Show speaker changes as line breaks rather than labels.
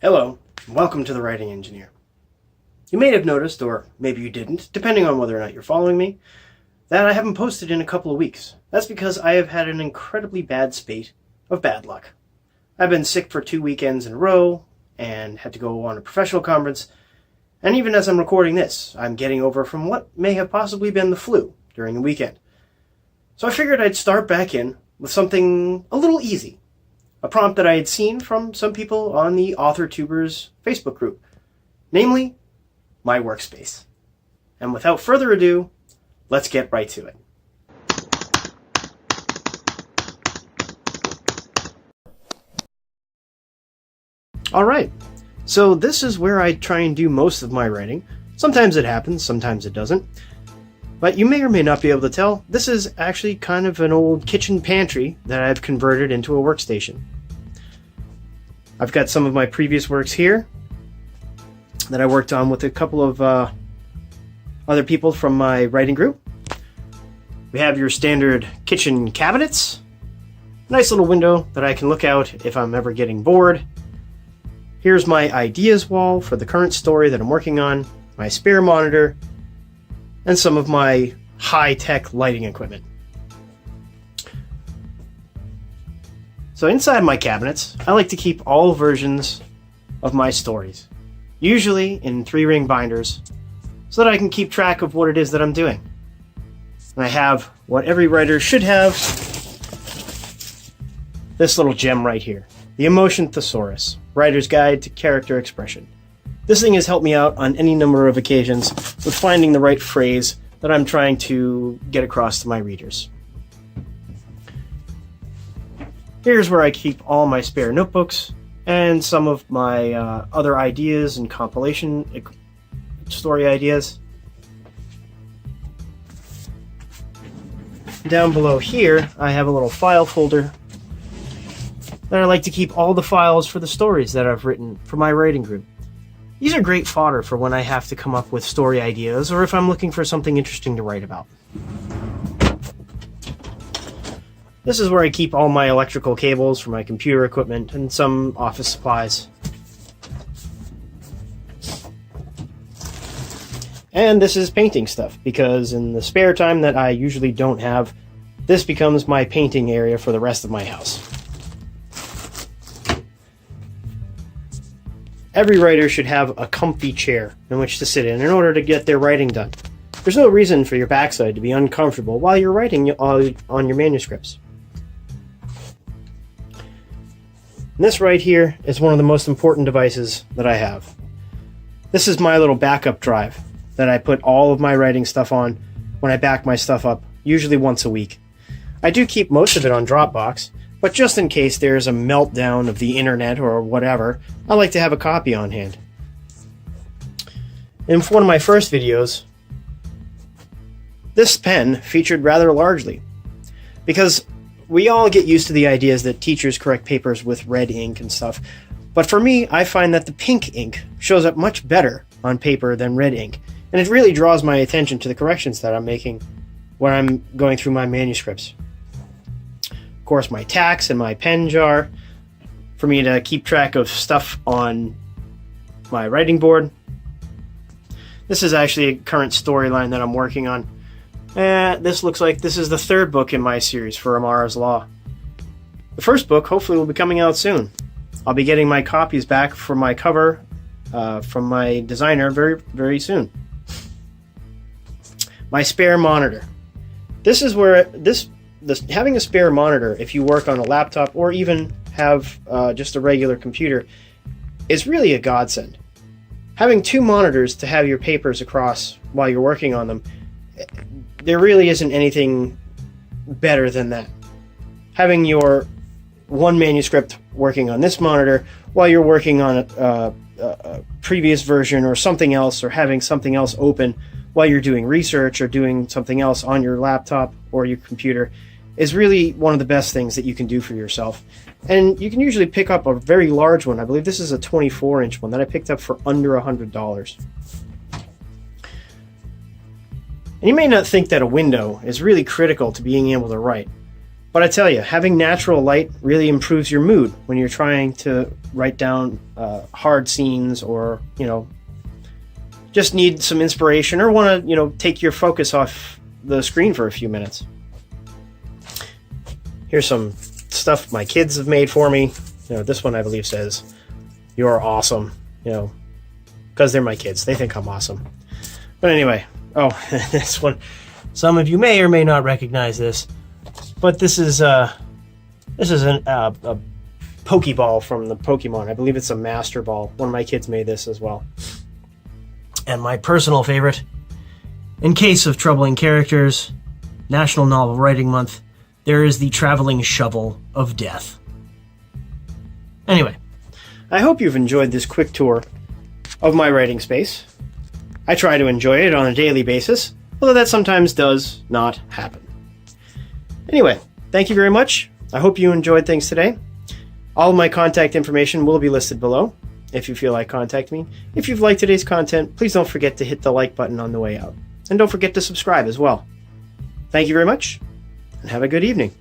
Hello, and welcome to The Writing Engineer. You may have noticed, or maybe you didn't, depending on whether or not you're following me, that I haven't posted in a couple of weeks. That's because I have had an incredibly bad spate of bad luck. I've been sick for 2 weekends in a row, and had to go on a professional conference, and even as I'm recording this, I'm getting over from what may have possibly been the flu during the weekend. So I figured I'd start back in with something a little easy. A prompt that I had seen from some people on the AuthorTubers Facebook group, namely, my workspace. And without further ado, let's get right to it. Alright, so this is where I try and do most of my writing. Sometimes it happens, sometimes it doesn't. But you may or may not be able to tell, this is actually kind of an old kitchen pantry that I've converted into a workstation. I've got some of my previous works here that I worked on with a couple of other people from my writing group. We have your standard kitchen cabinets, nice little window that I can look out if I'm ever getting bored. Here's my ideas wall for the current story that I'm working on, my spare monitor, and some of my high-tech lighting equipment. So inside my cabinets, I like to keep all versions of my stories, usually in 3-ring binders, so that I can keep track of what it is that I'm doing. And I have what every writer should have, this little gem right here, the Emotion Thesaurus, Writer's Guide to Character Expression. This thing has helped me out on any number of occasions with finding the right phrase that I'm trying to get across to my readers. Here's where I keep all my spare notebooks and some of my other ideas and compilation story ideas. Down below here, I have a little file folder that I like to keep all the files for the stories that I've written for my writing group. These are great fodder for when I have to come up with story ideas or if I'm looking for something interesting to write about. This is where I keep all my electrical cables for my computer equipment and some office supplies. And this is painting stuff, because in the spare time that I usually don't have, this becomes my painting area for the rest of my house. Every writer should have a comfy chair in which to sit in order to get their writing done. There's no reason for your backside to be uncomfortable while you're writing on your manuscripts. And this right here is one of the most important devices that I have. This is my little backup drive that I put all of my writing stuff on when I back my stuff up, usually once a week. I do keep most of it on Dropbox, but just in case there's a meltdown of the internet or whatever, I like to have a copy on hand. In one of my first videos, this pen featured rather largely, because we all get used to the ideas that teachers correct papers with red ink and stuff, but for me, I find that the pink ink shows up much better on paper than red ink, and it really draws my attention to the corrections that I'm making when I'm going through my manuscripts. Of course, my tacks and my pen jar for me to keep track of stuff on my writing board. This is actually a current storyline that I'm working on. This looks like this is the 3rd book in my series for Amara's Law. The first book hopefully will be coming out soon. I'll be getting my copies back for my cover from my designer very, very soon. My spare monitor. This is where having a spare monitor, if you work on a laptop or even have just a regular computer, is really a godsend. Having 2 monitors to have your papers across while you're working on them, there really isn't anything better than that. Having your one manuscript working on this monitor while you're working on a previous version or something else, or having something else open while you're doing research or doing something else on your laptop or your computer, is really one of the best things that you can do for yourself. And you can usually pick up a very large one. I believe this is a 24-inch one that I picked up for under $100. And you may not think that a window is really critical to being able to write, But I tell you, having natural light really improves your mood when you're trying to write down hard scenes, or, just need some inspiration, or want to, take your focus off the screen for a few minutes. Here's some stuff my kids have made for me. This one I believe says, "You're awesome," because they're my kids. They think I'm awesome. But anyway, this one, some of you may or may not recognize this, but this is a Pokeball from the Pokemon. I believe it's a Master Ball. One of my kids made this as well. And my personal favorite, in case of troubling characters, National Novel Writing Month, there is the Traveling Shovel of Death. Anyway, I hope you've enjoyed this quick tour of my writing space. I try to enjoy it on a daily basis, although that sometimes does not happen. Anyway, thank you very much. I hope you enjoyed things today. All of my contact information will be listed below if you feel like contacting me. If you've liked today's content, please don't forget to hit the like button on the way out. And don't forget to subscribe as well. Thank you very much, and have a good evening.